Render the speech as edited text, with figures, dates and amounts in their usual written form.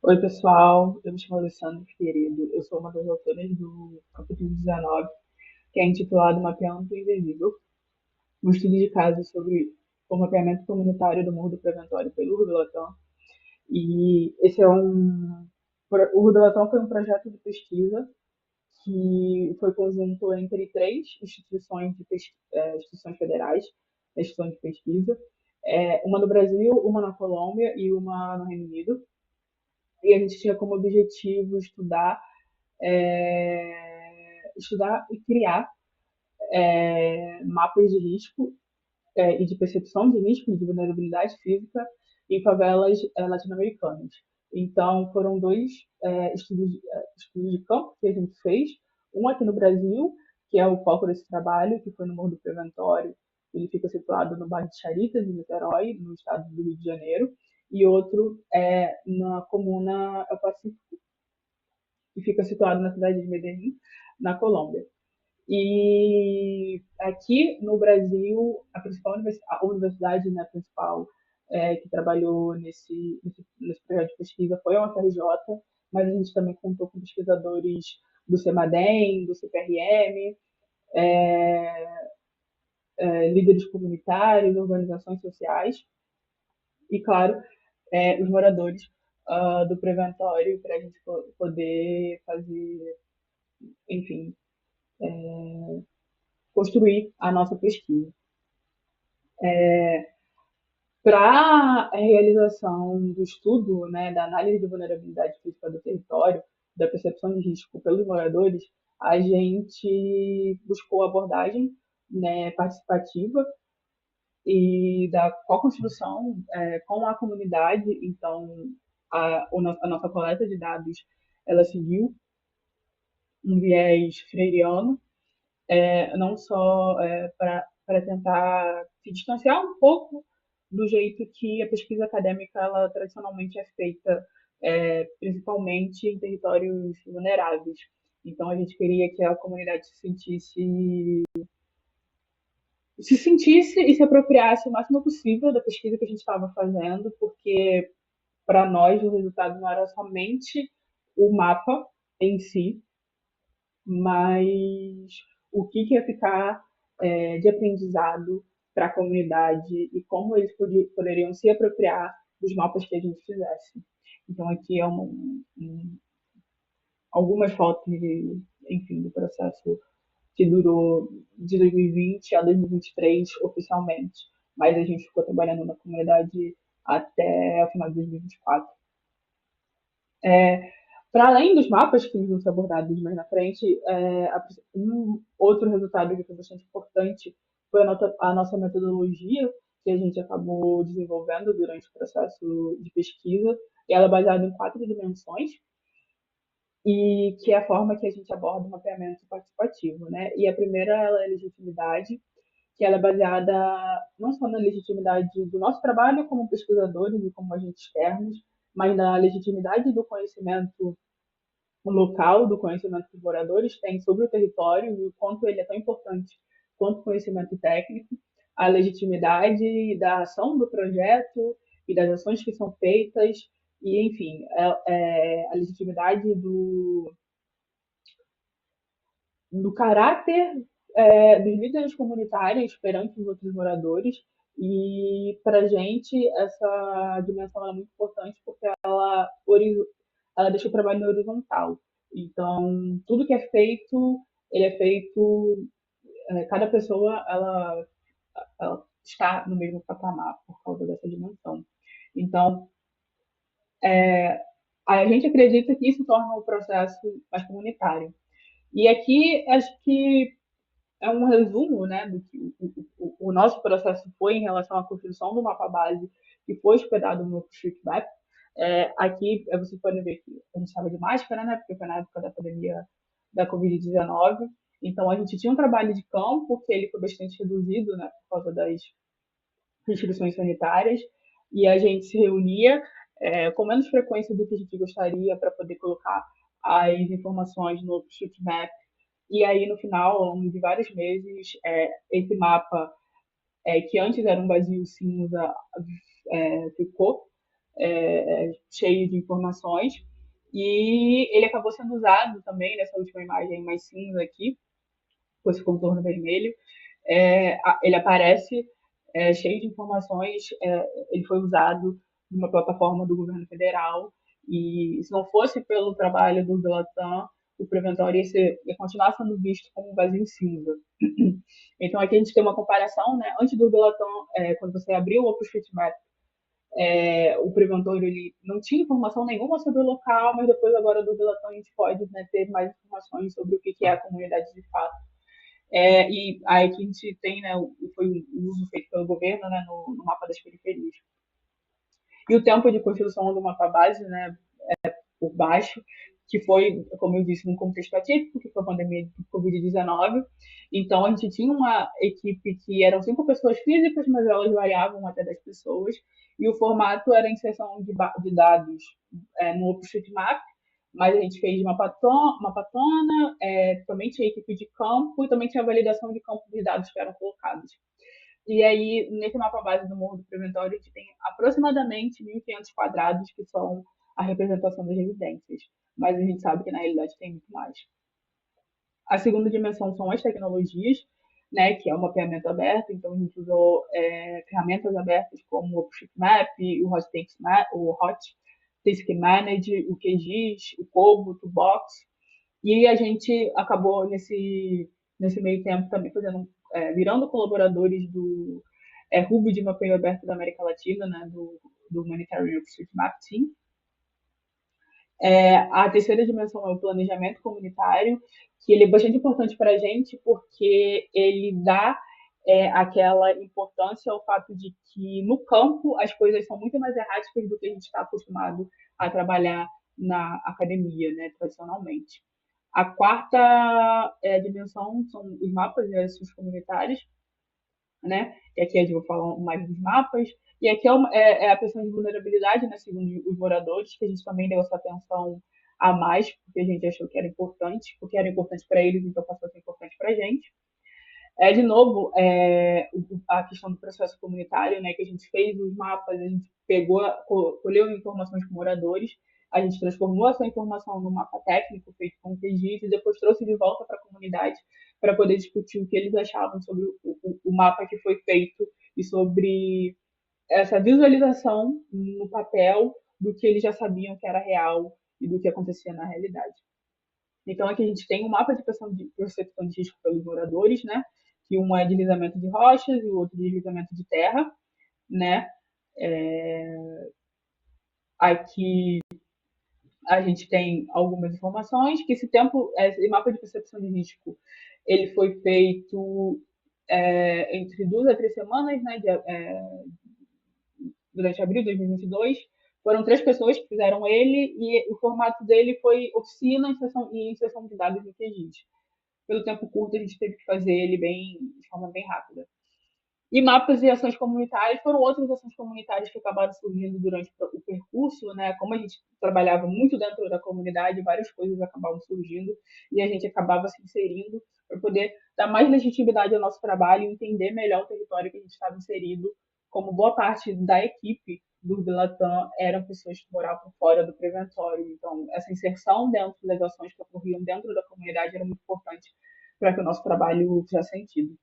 Oi, pessoal. Eu me chamo Alessandro Figueiredo. Eu sou uma das autoras do capítulo 19, que é intitulado Mapeando o Invisível, um estudo de caso sobre o mapeamento comunitário do Morro do Preventório pelo Rubilatã. E esse é um. O Rubilatã foi um projeto de pesquisa que foi conjunto entre três instituições, instituições federais, instituições de pesquisa, uma no Brasil, uma na Colômbia e uma no Reino Unido. E a gente tinha como objetivo estudar e criar mapas de risco e de percepção de risco e de vulnerabilidade física em favelas latino-americanas. Então, foram dois estudos de campo que a gente fez, um aqui no Brasil, que é o foco desse trabalho, que foi no Morro do Preventório. Ele fica situado no bairro de Charita, de Niterói, no estado do Rio de Janeiro, e outro na comuna El Pacífico, que fica situado na cidade de Medellín, na Colômbia. E aqui no Brasil, a universidade, né, principal que trabalhou nesse projeto de pesquisa foi a UFRJ, mas a gente também contou com pesquisadores do CEMADEM, do CPRM, líderes comunitários, organizações sociais e, claro, os moradores do preventório para a gente poder fazer, enfim, construir a nossa pesquisa. Para a realização do estudo, né, da análise de vulnerabilidade física do território, da percepção de risco pelos moradores, a gente buscou abordagem, né, participativa e da co-construção com a comunidade. Então, a nossa coleta de dados ela seguiu um viés freiriano, não só para tentar se distanciar um pouco do jeito que a pesquisa acadêmica ela tradicionalmente é feita, principalmente em territórios vulneráveis. Então, a gente queria que a comunidade se sentisse e se apropriasse o máximo possível da pesquisa que a gente estava fazendo, porque para nós o resultado não era somente o mapa em si, mas o que ia ficar de aprendizado para a comunidade e como eles poderiam se apropriar dos mapas que a gente fizesse. Então, aqui é algumas fotos, enfim, do processo que durou de 2020 a 2023 oficialmente, mas a gente ficou trabalhando na comunidade até o final de 2024. Para além dos mapas que vão ser abordados mais na frente, um outro resultado que foi bastante importante foi a nossa metodologia que a gente acabou desenvolvendo durante o processo de pesquisa. E ela é baseada em quatro dimensões e que é a forma que a gente aborda o mapeamento participativo, né? E a primeira é a legitimidade, que ela é baseada não só na legitimidade do nosso trabalho como pesquisadores e como agentes externos, mas na legitimidade do conhecimento local, do conhecimento que os moradores têm sobre o território e o quanto ele é tão importante quanto o conhecimento técnico, a legitimidade da ação do projeto e das ações que são feitas, e, enfim, a legitimidade do caráter dos líderes comunitários perante os outros moradores. E para a gente, essa dimensão é muito importante porque ela deixa o trabalho horizontal. Então, tudo que é feito, ele é feito, cada pessoa ela está no mesmo patamar por causa dessa dimensão. Então, a gente acredita que isso torna o processo mais comunitário. E aqui, acho que é um resumo, né, do que o nosso processo foi em relação à construção do mapa base que foi hospedado no OpenStreetMap. Aqui vocês podem ver que a gente estava de máscara, né, porque foi na época da pandemia da Covid-19. Então a gente tinha um trabalho de campo que ele foi bastante reduzido, né, por causa das restrições sanitárias, e a gente se reunia com menos frequência do que a gente gostaria para poder colocar as informações no OpenStreetMap. E aí, no final, ao longo de vários meses, esse mapa, que antes era um vazio cinza, ficou. cheio de informações. E ele acabou sendo usado também nessa última imagem mais cinza aqui, com esse contorno vermelho. Ele aparece cheio de informações, ele foi usado numa plataforma do governo federal, e se não fosse pelo trabalho do Delatan, o preventório ia continuar sendo visto como um vazio cinza. Então aqui a gente tem uma comparação, né? Antes do Delatan, quando você abriu o OpenStreetMap, o preventório ele não tinha informação nenhuma sobre o local, mas depois agora do Delatan a gente pode, né, ter mais informações sobre o que é a comunidade de fato. E aí que a gente tem, né, foi o uso feito pelo governo, né, no mapa das periferias. E o tempo de construção do mapa base, né, por baixo, que foi, como eu disse, num contexto atípico, que foi a pandemia de Covid-19. Então, a gente tinha uma equipe que eram 5 pessoas físicas, mas elas variavam até 10 pessoas, e o formato era a inserção de dados no OpenStreetMap, mas a gente fez uma patona, também tinha equipe de campo e também tinha a validação de campo de dados que eram colocados. E aí, nesse mapa base do Morro do Preventório, a gente tem aproximadamente 1.500 quadrados, que são a representação das residências. Mas a gente sabe que na realidade tem muito mais. A segunda dimensão são as tecnologias, né, que é um mapeamento aberto, então a gente usou ferramentas abertas como o OpenStreetMap, o Hot Disk Manage, o QGIS, o Kobo, o Toolbox, e a gente acabou nesse meio tempo também virando colaboradores do Ruby de mapeio aberto da América Latina, né, do Humanitarian OpenStreetMap Team. A terceira dimensão é o planejamento comunitário, que ele é bastante importante para a gente porque ele dá aquela importância ao fato de que no campo as coisas são muito mais erráticas do que a gente está acostumado a trabalhar na academia, né, tradicionalmente. A quarta dimensão são os mapas e as ações comunitárias, né? E aqui a gente vai falar mais dos mapas. E aqui é a questão de vulnerabilidade, né? Segundo os moradores, que a gente também deu essa atenção a mais, porque a gente achou que era importante, porque era importante para eles, então passou a ser importante para a gente. De novo, a questão do processo comunitário, né, que a gente fez os mapas, a gente colheu informações com moradores, a gente transformou essa informação num mapa técnico feito com o QGIS e depois trouxe de volta para a comunidade para poder discutir o que eles achavam sobre o mapa que foi feito e sobre essa visualização no papel do que eles já sabiam que era real e do que acontecia na realidade. Então, aqui a gente tem um mapa de percepção de risco pelos moradores, né? Que um é deslizamento de rochas e o outro deslizamento de terra, né? Aqui a gente tem algumas informações que esse mapa de percepção de risco, ele foi feito entre 2 a 3 semanas, né? Durante abril de 2022. Foram 3 pessoas que fizeram ele e o formato dele foi oficina e inserção de dados no QGIS. Pelo tempo curto, a gente teve que fazer ele de forma bem rápida. E mapas e ações comunitárias foram outras ações comunitárias que acabaram surgindo durante o percurso, né? Como a gente trabalhava muito dentro da comunidade, várias coisas acabavam surgindo e a gente acabava se inserindo para poder dar mais legitimidade ao nosso trabalho e entender melhor o território que a gente estava inserido, como boa parte da equipe do Delatan eram pessoas que moravam fora do preventório. Então, essa inserção dentro das ações que ocorriam dentro da comunidade era muito importante para que o nosso trabalho fizesse sentido.